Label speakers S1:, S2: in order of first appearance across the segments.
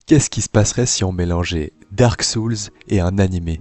S1: Qu'est-ce qui se passerait si on mélangeait Dark Souls et un animé?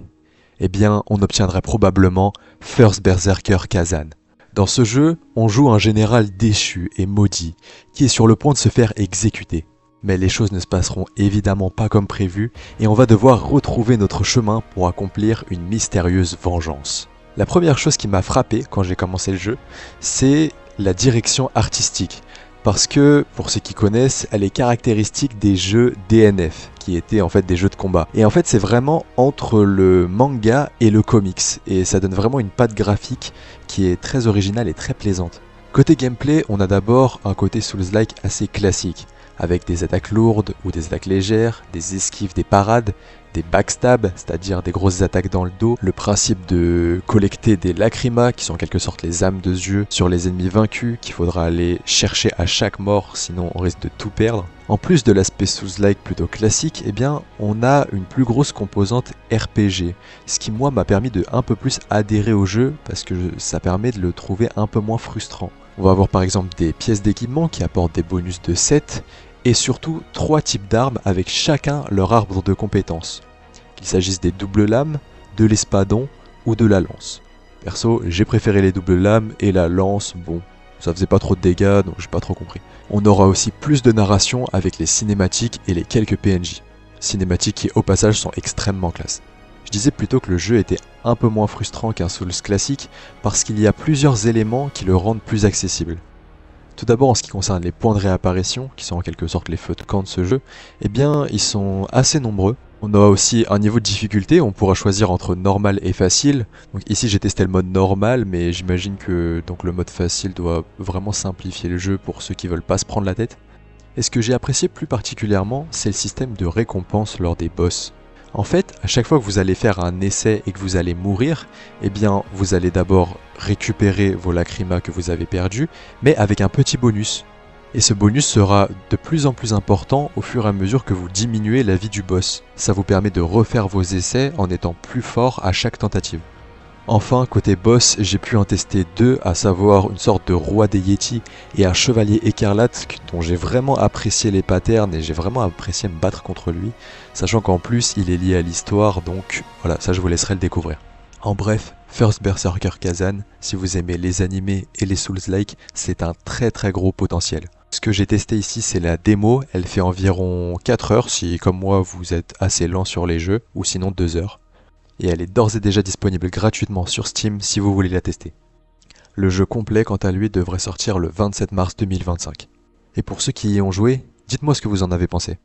S1: Eh bien, on obtiendrait probablement First Berserker Kazan. Dans ce jeu, on joue un général déchu et maudit, qui est sur le point de se faire exécuter. Mais les choses ne se passeront évidemment pas comme prévu, et on va devoir retrouver notre chemin pour accomplir une mystérieuse vengeance. La première chose qui m'a frappé quand j'ai commencé le jeu, c'est la direction artistique. Parce que, pour ceux qui connaissent, elle est caractéristique des jeux DNF, qui étaient en fait des jeux de combat. Et en fait, c'est vraiment entre le manga et le comics, et ça donne vraiment une patte graphique qui est très originale et très plaisante. Côté gameplay, on a d'abord un côté Souls-like assez classique, avec des attaques lourdes ou des attaques légères, des esquives, des parades, des backstabs, c'est-à-dire des grosses attaques dans le dos, le principe de collecter des lacrymas, qui sont en quelque sorte les âmes de Dieu, sur les ennemis vaincus, qu'il faudra aller chercher à chaque mort, sinon on risque de tout perdre. En plus de l'aspect Souls-like plutôt classique, eh bien, on a une plus grosse composante RPG, ce qui moi m'a permis de un peu plus adhérer au jeu, parce que ça permet de le trouver un peu moins frustrant. On va avoir par exemple des pièces d'équipement qui apportent des bonus de 7, et surtout 3 types d'armes avec chacun leur arbre de compétences. Qu'il s'agisse des doubles lames, de l'espadon ou de la lance. Perso, j'ai préféré les doubles lames et la lance, bon, ça faisait pas trop de dégâts donc j'ai pas trop compris. On aura aussi plus de narration avec les cinématiques et les quelques PNJ. Cinématiques qui au passage sont extrêmement classe. Je disais plutôt que le jeu était un peu moins frustrant qu'un Souls classique parce qu'il y a plusieurs éléments qui le rendent plus accessible. Tout d'abord en ce qui concerne les points de réapparition, qui sont en quelque sorte les feux de camp de ce jeu, eh bien ils sont assez nombreux. On a aussi un niveau de difficulté, on pourra choisir entre normal et facile. Donc ici j'ai testé le mode normal, mais j'imagine que donc, le mode facile doit vraiment simplifier le jeu pour ceux qui veulent pas se prendre la tête. Et ce que j'ai apprécié plus particulièrement, c'est le système de récompense lors des boss. En fait, à chaque fois que vous allez faire un essai et que vous allez mourir, eh bien, vous allez d'abord récupérer vos lacrymas que vous avez perdus, mais avec un petit bonus. Et ce bonus sera de plus en plus important au fur et à mesure que vous diminuez la vie du boss. Ça vous permet de refaire vos essais en étant plus fort à chaque tentative. Enfin, côté boss, j'ai pu en tester 2, à savoir une sorte de roi des Yétis et un chevalier écarlate dont j'ai vraiment apprécié les patterns et j'ai vraiment apprécié me battre contre lui, sachant qu'en plus il est lié à l'histoire, donc voilà, ça je vous laisserai le découvrir. En bref, First Berserker Kazan, si vous aimez les animés et les Souls-like, c'est un très très gros potentiel. Ce que j'ai testé ici, c'est la démo, elle fait environ 4 heures si comme moi vous êtes assez lent sur les jeux, ou sinon 2 heures. Et elle est d'ores et déjà disponible gratuitement sur Steam si vous voulez la tester. Le jeu complet, quant à lui, devrait sortir le 27 mars 2025. Et pour ceux qui y ont joué, dites-moi ce que vous en avez pensé.